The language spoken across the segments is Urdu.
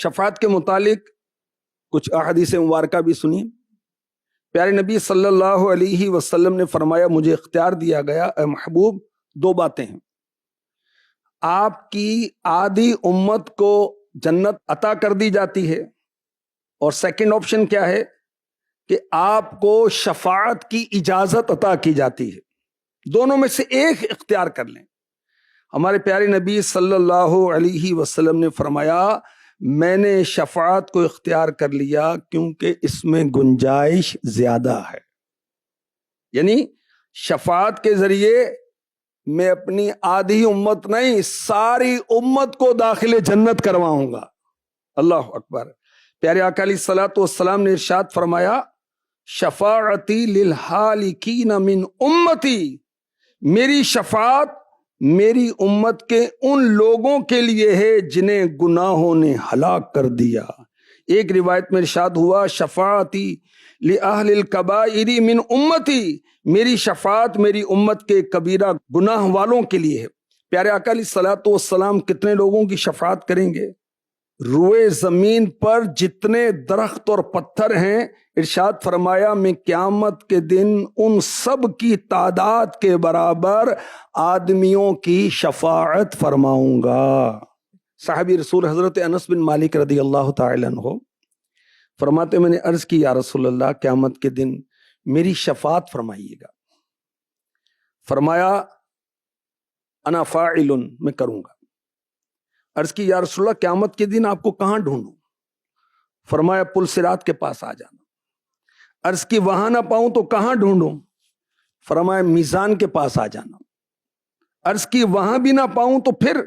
شفاعت کے متعلق کچھ احادیث مبارکہ بھی سنی۔ پیارے نبی صلی اللہ علیہ وسلم نے فرمایا مجھے اختیار دیا گیا اے محبوب دو باتیں ہیں، آپ کی آدھی امت کو جنت عطا کر دی جاتی ہے، اور سیکنڈ آپشن کیا ہے کہ آپ کو شفاعت کی اجازت عطا کی جاتی ہے۔ دونوں میں سے ایک اختیار کر لیں۔ ہمارے پیارے نبی صلی اللہ علیہ وسلم نے فرمایا میں نے شفاعت کو اختیار کر لیا کیونکہ اس میں گنجائش زیادہ ہے، یعنی شفاعت کے ذریعے میں اپنی آدھی امت نہیں ساری امت کو داخل جنت کرواؤں گا۔ اللہ اکبر۔ پیارے آقا علیہ الصلوۃ والسلام نے ارشاد فرمایا شفاعتی للحالکین من امتی، میری شفاعت میری امت کے ان لوگوں کے لیے ہے جنہیں گناہوں نے ہلاک کر دیا۔ ایک روایت میں ارشاد ہوا شفاعتی لأہل الکبائر من امتی، میری شفاعت میری امت کے کبیرہ گناہ والوں کے لیے ہے۔ پیارے آقا علیہ الصلوۃ والسلام کتنے لوگوں کی شفاعت کریں گے؟ روئے زمین پر جتنے درخت اور پتھر ہیں، ارشاد فرمایا میں قیامت کے دن ان سب کی تعداد کے برابر آدمیوں کی شفاعت فرماؤں گا۔ صحابی رسول حضرت انس بن مالک رضی اللہ تعالی عنہ فرماتے میں نے عرض کی یا رسول اللہ قیامت کے دن میری شفاعت فرمائیے گا۔ فرمایا انا فاعل، میں کروں گا۔ عرض کی یا رسول اللہ قیامت کے دن آپ کو کہاں ڈھونڈوں؟ فرمایا پل صراط کے پاس آ جانا۔ عرض کی وہاں نہ پاؤں تو کہاں ڈھونڈوں؟ فرمایا میزان کے پاس آ جانا۔ عرض کی وہاں بھی نہ پاؤں تو پھر؟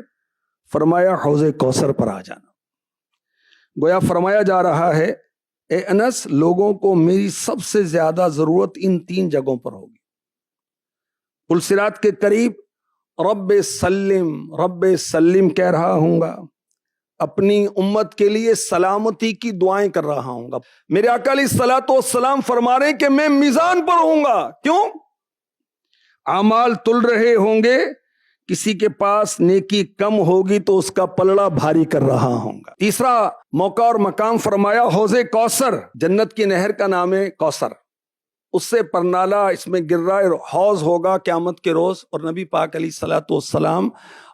فرمایا حوض کوثر پر آ جانا۔ گویا فرمایا جا رہا ہے اے انس لوگوں کو میری سب سے زیادہ ضرورت ان تین جگہوں پر ہوگی، پل صراط کے قریب رب سلم کہہ رہا ہوں گا، اپنی امت کے لیے سلامتی کی دعائیں کر رہا ہوں گا۔ میرے آقا علیہ الصلوۃ والسلام فرما رہے ہیں کہ میں میزان پر ہوں گا۔ کیوں؟ اعمال تل رہے ہوں گے، کسی کے پاس نیکی کم ہوگی تو اس کا پلڑا بھاری کر رہا ہوں گا۔ تیسرا موقع اور مقام فرمایا حوض کوثر، جنت کی نہر کا نام ہے کوثر، اس سے پرنالا اس میں گر رہا ہے، حوض ہوگا قیامت کے روز، اور نبی پاک علیہ الصلوۃ والسلام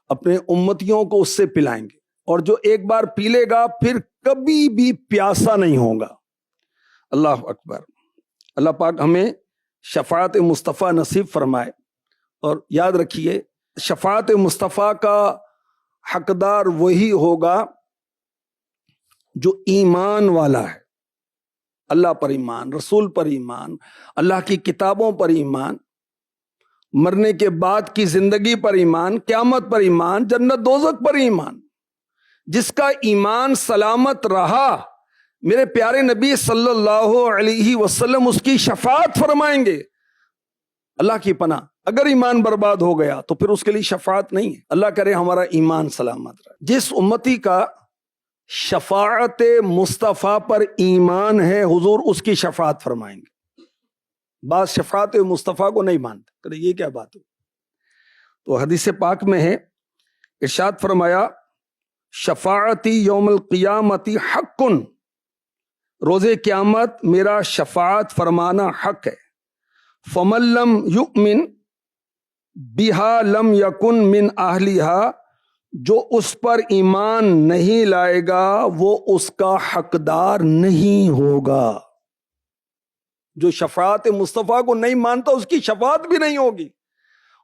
اپنے امتیوں کو اس سے پلائیں گے، اور جو ایک بار پی لے گا پھر کبھی بھی پیاسا نہیں ہوگا۔ اللہ اکبر۔ اللہ پاک ہمیں شفاعت مصطفیٰ نصیب فرمائے، اور یاد رکھیے شفاعت مصطفیٰ کا حقدار وہی ہوگا جو ایمان والا ہے، اللہ پر ایمان، رسول پر ایمان، اللہ کی کتابوں پر ایمان، مرنے کے بعد کی زندگی پر ایمان، قیامت پر ایمان، جنت دوزخ پر ایمان۔ جس کا ایمان سلامت رہا میرے پیارے نبی صلی اللہ علیہ وسلم اس کی شفاعت فرمائیں گے۔ اللہ کی پناہ اگر ایمان برباد ہو گیا تو پھر اس کے لیے شفاعت نہیں ہے۔ اللہ کرے ہمارا ایمان سلامت رہے۔ جس امتی کا شفاعت مصطفیٰ پر ایمان ہے حضور اس کی شفاعت فرمائیں گے۔ بعض شفاعت مصطفیٰ کو نہیں مانتے، کہ یہ کیا بات ہے؟ تو حدیث پاک میں ہے، ارشاد فرمایا شفاعتی یوم القیامتی حق، روز قیامت میرا شفاعت فرمانا حق ہے۔ فمن لم یؤمن بہا لم یکن من اہلہا، جو اس پر ایمان نہیں لائے گا وہ اس کا حقدار نہیں ہوگا۔ جو شفاعت مصطفیٰ کو نہیں مانتا اس کی شفاعت بھی نہیں ہوگی۔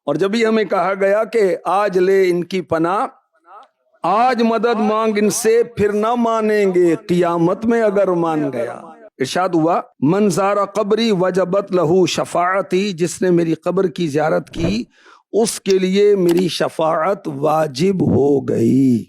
اور جب ہی ہمیں کہا گیا کہ آج لے ان کی پناہ، آج مدد مانگ ان سے، پھر نہ مانیں گے قیامت میں اگر مان گیا۔ ارشاد ہوا من زار قبری وجبت لہو شفاعتی، جس نے میری قبر کی زیارت کی اس کے لیے میری شفاعت واجب ہو گئی۔